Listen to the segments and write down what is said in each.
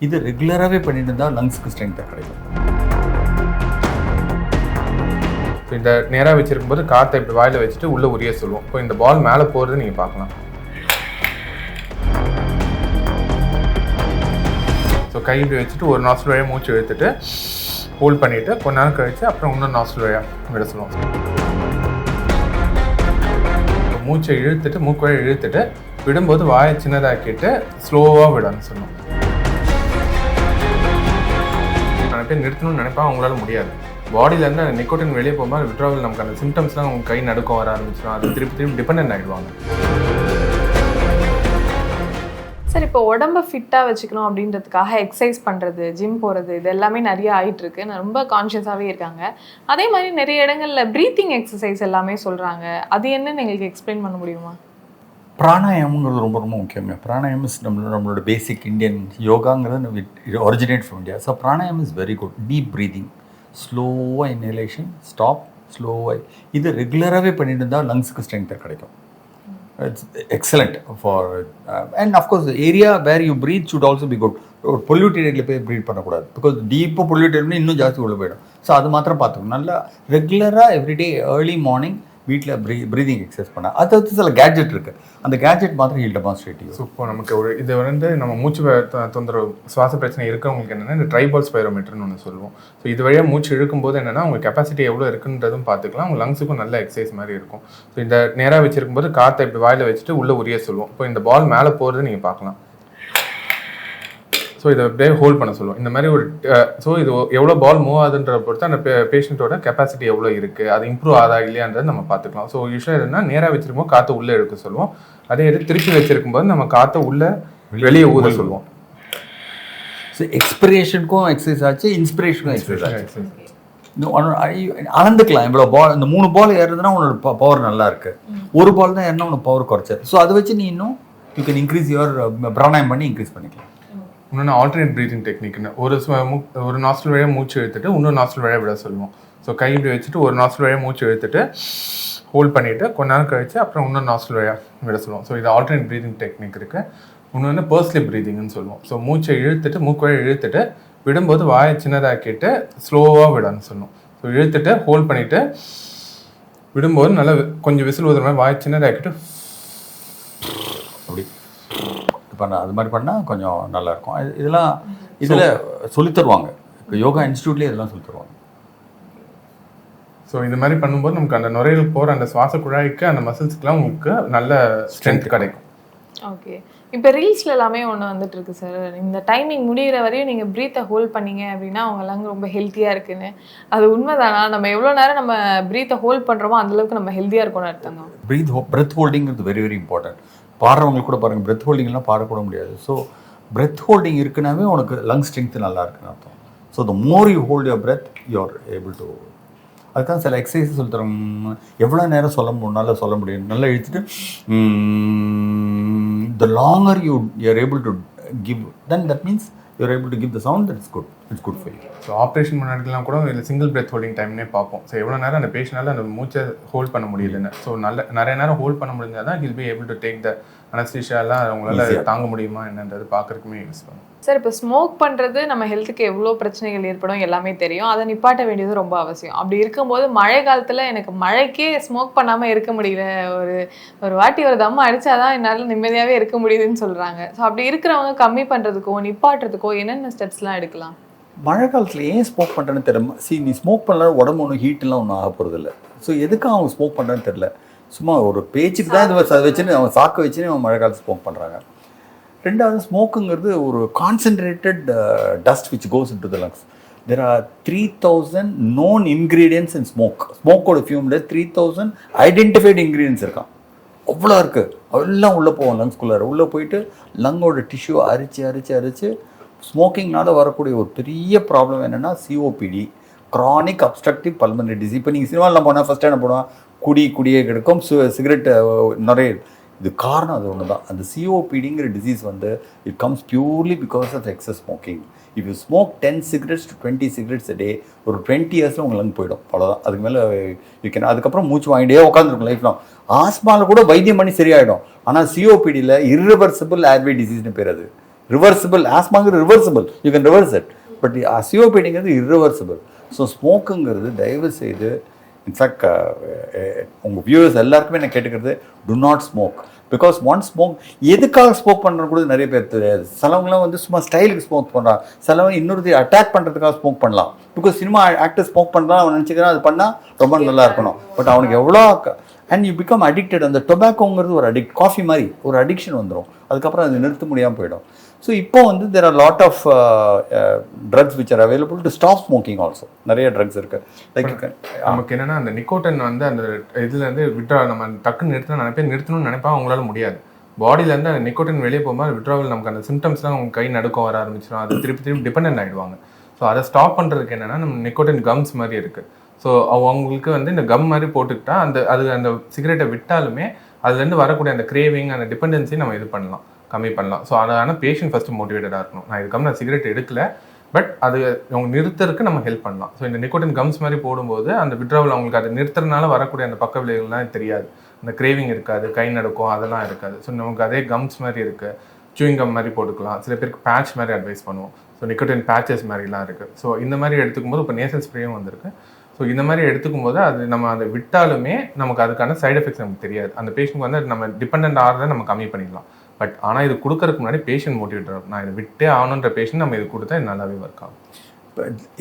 இது ரெகுலராகவே பண்ணிட்டு இருந்தால் லங்ஸ்க்கு ஸ்ட்ரென்த்தாக கிடைக்கும். இப்போ இந்த நேராக வச்சிருக்கும்போது காற்றை இப்படி வாயில் வச்சுட்டு உள்ளே உரிய சொல்லுவோம். இப்போ இந்த பால் மேலே போகிறது நீங்கள் பார்க்கலாம். ஸோ கை இப்படி வச்சுட்டு ஒரு நாஸ்டல் வழியாக மூச்சு இழுத்துட்டு ஹோல்ட் பண்ணிவிட்டு கொஞ்ச நேரம் கழிச்சு அப்புறம் இன்னொரு நாஸ்டல் வழியாக விட சொல்லுவோம். மூச்சை இழுத்துட்டு மூக்கு வழியாக இழுத்துட்டு விடும்போது வாயை சின்னதாக்கிட்டு ஸ்லோவாக விடணும்னு சொல்லுவோம். நிறைய பேர் நிறுத்தணும்னு நினைப்பா அவங்களால முடியாது. பாடியிலேருந்து அந்த நிக்கோட்டின் வெளியே போகும்போது விட்ராவல் நமக்கு அந்த சிம்டம்ஸ்லாம் அவங்க கை நடுக்கம் வர ஆரம்பிச்சிடும். அது திருப்பி டிபெண்ட் ஆகிடுவாங்க. சார், இப்போ உடம்பை ஃபிட்டாக வச்சுக்கணும் அப்படின்றதுக்காக எக்ஸசைஸ் பண்ணுறது, ஜிம் போகிறது, இது எல்லாமே நிறைய ஆகிட்டுருக்கு. நான் ரொம்ப கான்ஷியஸாகவே இருக்காங்க. அதே மாதிரி நிறைய இடங்களில் ப்ரீத்திங் எக்ஸசைஸ் எல்லாமே சொல்கிறாங்க. அது என்னன்னு எங்களுக்கு எக்ஸ்பிளைன் பண்ண முடியுமா? பிராணாயாமங்கிறது ரொம்ப ரொம்ப முக்கியமே. பிராணாயாம் இஸ் நம்மளோட பேசிக் இந்தியன் யோகாங்கிறது originate from India. So pranayam is very good. Deep breathing, ஸ்லோவாக இன்ஹலேஷன், ஸ்டாப், ஸ்லோவாக. இது ரெகுலராகவே பண்ணிட்டு இருந்தால் லங்ஸுக்கு ஸ்ட்ரென்த்தாக கிடைக்கும். It's excellent for and of course area where you breathe should also be good. ஒரு பொல்யூட்டட் ஏரியாவில் போய் ப்ரீத் பண்ணக்கூடாது. பிகாஸ் டீப்பாக பொல்யூட்டட்னு இன்னும் ஜாஸ்தி உள்ள போயிடும். ஸோ அது மாத்திரம் பார்த்துக்கணும். நல்லா ரெகுலராக எவ்ரிடே ஏர்லி மார்னிங் வீட்டில் ப்ரீதிங் எக்ஸசைஸ் பண்ண. அது சில கேட்ஜெட் இருக்குது. அந்த கேட்ஜெட் மாத்திரம் ஹீல் டெமான்ஸ்ட்ரேட்டிவ். ஸோ இப்போ நமக்கு ஒரு இது வந்து நம்ம மூச்சு தொந்தரவு சுவாச பிரச்சனை இருக்கிறவங்களுக்கு என்னென்னா இந்த ட்ரைபால் ஸ்பைரோமீட்டர்னு ஒன்று சொல்லுவோம். ஸோ இது வழியாக மூச்சு இழுக்கும்போது என்னென்னா அவங்க கெப்பாசிட்டி எவ்வளோ இருக்குன்றதும் பார்த்துக்கலாம். அவங்க லங்ஸுக்கும் நல்ல எக்ஸசைஸ் மாதிரி இருக்கும். ஸோ இந்த நேராக வச்சிருக்கும்போது காற்றை இப்படி வாயில் வச்சுட்டு உள்ளே உரிய சொல்லுவோம். இப்போ இந்த பால் மேலே போகிறது நீங்கள் பார்க்கலாம். ஸோ இதை அப்படியே ஹோல்ட் பண்ண சொல்லுவோம். இந்த மாதிரி ஒரு ஸோ இது எவ்வளோ பால் மூவ் ஆகுதுன்ற பொறுத்து அந்த பேஷண்ட்டோட கெப்பாசிட்டி எவ்வளோ இருக்குது, அது இம்ப்ரூவ் ஆதா இல்லையான்றதை நம்ம பார்த்துக்கலாம். ஸோ யூஸ்வலாக எதுனா நேராக வச்சிருக்கும்போது காற்றை உள்ளே எடுக்க சொல்லுவோம். அதே இது திருப்பி வச்சிருக்கும்போது நம்ம காற்றை உள்ளே வெளியே ஊத சொல்லுவோம். ஸோ எக்ஸ்பிரேஷனுக்கும் எக்ஸசைஸ் ஆச்சு, இன்ஸ்பிரேஷனுக்கும் எக்ஸசைஸ் ஆச்சு. அளந்துக்கலாம். இவ்வளோ பால், இந்த 3 பால் ஏறுதுன்னா உன்னோட பவர் நல்லா இருக்கு. ஒரு பால் தான் ஏறினா உனக்கு பவர் குறைச்சது. ஸோ அதை வச்சு நீ இன்னும் you can increase your pranayama பண்ணி இன்க்ரீஸ் பண்ணிக்கலாம். இன்னொன்று ஆல்டர்னேட் ப்ரீத்திங் டெக்னிக்னு ஒரு நாஸ்டல் வழியாக மூச்சு இழுத்துட்டு இன்னொரு நாஸ்டல் வழியாக விட சொல்லுவோம். ஸோ கை இப்படி வச்சுட்டு ஒரு நாஸ்டல் வழியாக மூச்சு இழுத்துட்டு ஹோல்ட் பண்ணிவிட்டு கொஞ்ச நேரம் கழிச்சு அப்புறம் இன்னொரு நாஸ்டல் வழியாக விட சொல்லுவோம். ஸோ இது ஆல்டர்னேட் ப்ரீத்திங் டெக்னிக் இருக்குது. இன்னொன்று வந்து பர்ஸ்லி ப்ரீதிங்னு சொல்லுவோம். ஸோ மூச்சை இழுத்துட்டு மூக்கு வழியாக இழுத்துட்டு விடும்போது வாயை சின்னதாக்கிட்டு ஸ்லோவாக விடணும்னு சொல்லுவோம். ஸோ இழுத்துட்டு ஹோல்ட் பண்ணிவிட்டு விடும்போது நல்லா கொஞ்சம் விசில் ஊதுற மாதிரி வாயை சின்னதாக்கிட்டு அப்படி பண்ண, அது மாதிரி பண்ணால் கொஞ்சம் நல்லாயிருக்கும். இதெல்லாம் இதில் சொல்லித்தருவாங்க. இப்போ யோகா இன்ஸ்டியூட்லேயே இதெல்லாம் சொல்லித்தருவாங்க. ஸோ இது மாதிரி பண்ணும்போது நமக்கு அந்த நுரையில் போகிற அந்த சுவாச குழாய்க்கு அந்த மசில்ஸ்க்குலாம் உங்களுக்கு நல்ல ஸ்ட்ரென்த் கிடைக்கும். ஓகே, இப்போ ரீல்ஸில் எல்லாமே ஒன்று வந்துட்டு இருக்கு சார். இந்த டைமிங் முடிகிற வரையும் நீங்கள் ப்ரீத்தை ஹோல்ட் பண்ணீங்க அப்படின்னா அவங்க லங் ரொம்ப ஹெல்த்தியாக இருக்குன்னு. அது உண்மைதானா? நம்ம எவ்வளோ நேரம் நம்ம ப்ரீத்தை ஹோல்ட் பண்ணுறோமோ அந்தளவுக்கு நம்ம ஹெல்த்தியாக இருக்கும்னு அர்த்தம். பிரெத் ஹோல்டிங்கிறது வெரி வெரி இம்பார்ட்டன்ட். பாடுறவங்களுக்கு கூட பாருங்கள், பிரெத் ஹோல்டிங்லாம் பாடக்கூட முடியாது. ஸோ பிரெத் ஹோல்டிங் இருக்குனாவே உனக்கு லங் ஸ்ட்ரென்த் நல்லா இருக்குன்னு அர்த்தம். So the more you hold your breadth you are able to. அதுதான் சில எக்ஸசைஸ் சொல்லித்தரோம். எவ்வளோ நேரம் நல்லா சொல்ல முடியும். நல்லா இழுத்துட்டு the longer you are able to give, then that means you are able to give the sound that is good. It's good for you. So operation முன்னாடிலாம் கூட இதில் சிங்கிள் பிரெத் ஹோல்டிங் டைம்னே பார்ப்போம். ஸோ எவ்வளோ நேரம் அந்த பேஷண்டால் அந்த மூச்சை ஹோல்ட் பண்ண முடியுதுன்னு. ஸோ நிறைய நேரம் ஹோல்ட் பண்ண முடிஞ்சால் தான் he'll be able to take the அனஸ்தீஷியாலாம் அவங்களால தாங்க முடியுமா என்னன்றது பார்க்குறதுக்குமே யூஸ் பண்ணும். சார், இப்போ ஸ்மோக் பண்ணுறது நம்ம ஹெல்த்துக்கு எவ்வளோ பிரச்சனைகள் ஏற்படும் எல்லாமே தெரியும். அதை நிப்பாட்ட வேண்டியது ரொம்ப அவசியம். அப்படி இருக்கும்போது மழை காலத்தில் எனக்கு மழைக்கே ஸ்மோக் பண்ணாமல் இருக்க முடியல, ஒரு வாட்டி ஒரு தம்மை அடித்தாதான் என்னால் நிம்மதியாகவே இருக்க முடியுதுன்னு சொல்கிறாங்க. ஸோ அப்படி இருக்கிறவங்க கம்மி பண்ணுறதுக்கோ நிப்பாட்டுறதுக்கோ என்னென்ன ஸ்டெப்ஸ்லாம் எடுக்கலாம்? மழை காலத்தில் ஏன் ஸ்மோக் பண்ணுறேன்னு தெரியல. நீ ஸ்மோக் பண்ணலாம், உடம்பு ஒன்றும் ஹீட்டெலாம் ஒன்றும் ஆக போகிறது இல்லை. ஸோ எதுக்கு அவங்க ஸ்மோக் பண்ணுறேன்னு தெரில. சும்மா ஒரு பேச்சுக்கு தான் இது அதை வச்சுன்னு அவன் சாக்க வச்சுன்னு அவன் மழை காலத்தில் ஸ்மோக் பண்ணுறாங்க. ரெண்டாவது, ஸ்மோக்குங்கிறது ஒரு concentrated dust which cos in to the lungs. There are 3000 known ingredients in smoke. ஸ்மோக்கோட ஃபியூமில் 3000 identified ingredients இருக்கான். அவ்வளோ இருக்குது. எல்லாம் உள்ளே போவோம் லங்ஸ்குள்ளார. உள்ளே போயிட்டு லங்கோட டிஷ்யூ அரிச்சு ஸ்மோக்கிங்னால வரக்கூடிய ஒரு பெரிய ப்ராப்ளம் என்னென்னா COPD, chronic obstructive pulmonary disease. இப்போ நீங்கள் சினிமாவில் போனால் ஃபஸ்ட் என்ன போனால் குடியே கிடைக்கும், சிகரெட் நிறைய. இது காரணம் அது ஒன்று தான். அந்த சிஓபிடிங்கிற டிசீஸ் வந்து it comes purely because of excess smoking. If you smoke 10 cigarettes to 20 cigarettes a day, ஒரு 20 yearsல உங்கள் லங் போயிடும். அவ்வளோதான். அதுக்கு மேலே யூ கேன். அதுக்கப்புறம் மூச்சு வாங்கிட்டே உட்காந்துருக்கும் லைஃப்லாம். ஆஸ்மாவில் கூட வைத்தியம் பண்ணி சரியாயிடும். ஆனால் சிஓபிடியில் இர்ரிவர்சிபிள் ஏர்வே டிசீஸ்னு பேர். அது ரிவர்சிபிள். ஆஸ்மாங்கிறது reversible, you can reverse it. But சிஓபிடிங்கிறது irreversible. ஸோ ஸ்மோக்குங்கிறது தயவு செய்து, இன்ஃபேக்ட் உங்கள் வியூவர்ஸ் எல்லாருக்குமே நான் கேட்டுக்கிறது, do not smoke. Because one smoke, எதுக்காக ஸ்மோக் பண்ணுறது கூட நிறைய பேர் தெரியாது. சிலவங்களாம் வந்து சும்மா ஸ்டைலுக்கு ஸ்மோக் பண்ணுறாங்க, சிலவங்க இன்னொருத்தி அட்டாக் பண்ணுறதுக்காக ஸ்மோக் பண்ணலாம். பிகாஸ் சினிமா ஆக்டர் ஸ்மோக் பண்ணலாம் அவன் நினச்சிக்கிறான் அது பண்ணால் ரொம்ப நல்லா இருக்கணும். பட் அவனுக்கு எவ்வளோ அண்ட் யூ பிகம் அடிக்டட். அந்த டொபாக்கோங்கிறது ஒரு காஃபி மாதிரி ஒரு அடிக்ஷன் வந்துடும், அதுக்கப்புறம் அது நிறுத்த முடியாமல் போயிடும். ஸோ இப்போ வந்து there are lot of drugs which are available to stop smoking also. நிறைய ட்ரக்ஸ் இருக்கு. லைக் நமக்கு என்னன்னா அந்த நிக்கோட்டின் வந்து அந்த இதுலேருந்து விட்ரா நம்ம டக்குன்னு நிறுத்தணும்னு நினைப்பா அவங்களால முடியாது. பாடியிலேருந்து அந்த நிக்கோட்டின் வெளியே போகும்போது விட்ராவல் நமக்கு அந்த சிம்டம்ஸ்லாம் அவங்க கை நடுக்கம் வர ஆரம்பிச்சிடும். அது திருப்பி டிபெண்ட் ஆகிடுவாங்க. ஸோ அதை ஸ்டாப் பண்ணுறதுக்கு என்னென்னா நம்ம நிக்கோட்டின் கம்ஸ் மாதிரி இருக்குது. ஸோ அவங்களுக்கு வந்து இந்த கம் மாதிரி போட்டுக்கிட்டா அந்த சிகரெட்டை விட்டாலுமே அதுலேருந்து வரக்கூடிய அந்த கிரேவிங், அந்த டிபெண்டன்சி நம்ம இது பண்ணலாம், கம்மி பண்ணலாம். ஸோ அதனால பேஷண்ட் ஃபஸ்ட்டு மோட்டிவேட்டடாக இருக்கணும். நான் சிகரெட் எடுக்கல, பட் அது அவங்க நிறுத்தறதுக்கு நம்ம ஹெல்ப் பண்ணலாம். ஸோ இந்த நிக்கோட்டின் கம்ஸ் மாதிரி போடும்போது அந்த விட்ராவல் அவங்களுக்கு அதை நிறுத்துறதுனால வரக்கூடிய அந்த பக்க விளைவுகள்லாம் தெரியாது. அந்த கிரேவிங் இருக்காது, கை நடுக்கும் அதெல்லாம் இருக்காது. ஸோ நமக்கு அதே கம்ஸ் மாதிரி இருக்குது. சூயிங் கம் மாதிரி போட்டுக்கலாம். சில பேருக்கு பேட்ச் மாதிரி அட்வைஸ் பண்ணுவோம். ஸோ நிக்கோட்டின் பேச்சஸ் மாதிரிலாம் இருக்குது. ஸோ இந்த மாதிரி எடுத்துக்கும் போது இப்போ நேசல் ஸ்ப்ரேயும் வந்திருக்கு. ஸோ இந்த மாதிரி எடுத்துக்கும் போது அது நம்ம அதை விட்டாலுமே நமக்கு அதுக்கான சைடு எஃபெக்ட்ஸ் நமக்கு தெரியாது. அந்த பேஷண்ட்க்கு வந்து நம்ம டிபெண்ட் ஆகிறத நம்ம கம்மி பண்ணிடலாம். பட் ஆனால் இது கொடுக்கறதுக்கு முன்னாடி பேஷண்ட் மோட்டிவேட் ஆகும். நான் இதை விட்டே ஆகணுன்ற பேஷண்ட் நம்ம இது கொடுத்தா இது நல்லாவே ஒர்க் ஆகும்.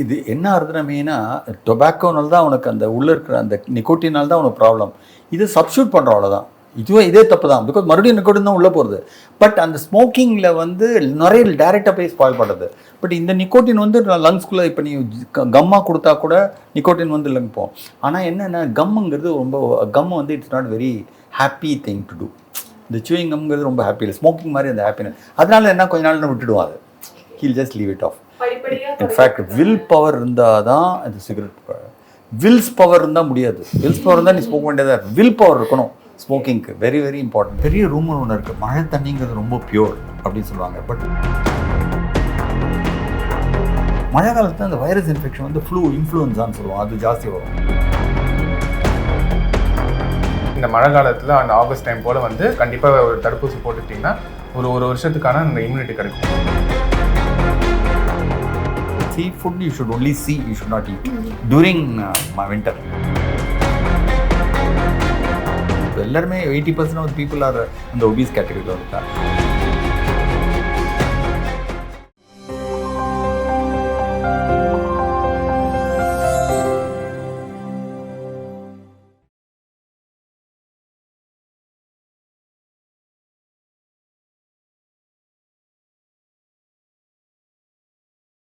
இது என்ன ஆகுதுன்னா, மெயினாக டொபாக்கோனால தான் உனக்கு அந்த உள்ளே இருக்கிற அந்த நிக்கோட்டினால் தான் உனக்கு ப்ராப்ளம். இது சப்ஸ்டியூட் பண்ணுறோம், அவ்வளோதான். இதே தப்பு தான். பிகாஸ் மறுபடியும் நிக்கோட்டின் தான் உள்ளே போகிறது. பட் அந்த ஸ்மோக்கிங்கில் வந்து நிறைய டைரெக்டாக போய் ஸ்பாயில் பண்ணுறது. பட் இந்த நிக்கோட்டின் வந்து லங்ஸ்குள்ளே இப்போ நீ கம்மா கொடுத்தா கூட நிக்கோட்டின் வந்து லங் போகும். ஆனால் என்னென்னா கம்முங்கிறது கம் வந்து it's not very happy thing to do. இந்த சூயிங் கம்ங்கிறது ரொம்ப ஹாப்பி இல்லை, ஸ்மோக்கிங் மாதிரி அந்த ஹாப்பினஸ். அதனால என்ன கொஞ்ச நாள் விட்டுடுவோம், அது heel just leave it of. In fact will power இருந்தால் தான் அது சிகரெட். வில்ஸ் பவர் இருந்தால் முடியாது. வில்ஸ் பவர் இருந்தால் நீ ஸ்மோக் வேண்டியதாக இருக்கும். வில் பவர் இருக்கணும் ஸ்மோக்கிங்க்கு. Very very important. பெரிய ரூம் ஒன்று இருக்குது, மழை தண்ணிங்கிறது ரொம்ப பியூர் அப்படின்னு சொல்லுவாங்க. பட் மழை காலத்தில் அந்த வைரஸ் இன்ஃபெக்ஷன் வந்து இன்ஃப்ளூயன்ஸான்னு சொல்லுவோம், அது ஜாஸ்தி வரும். இந்த மழை காலத்தில் அந்த ஆகஸ்ட் டைம் போல் வந்து கண்டிப்பாக ஒரு தடுப்பூசி போட்டுக்கிட்டிங்கன்னா ஒரு வருஷத்துக்கான அந்த இம்யூனிட்டி கிடைக்கும். See food you should only see, you should not eat during winter. எல்லாருமே 80% of people are in the obese category.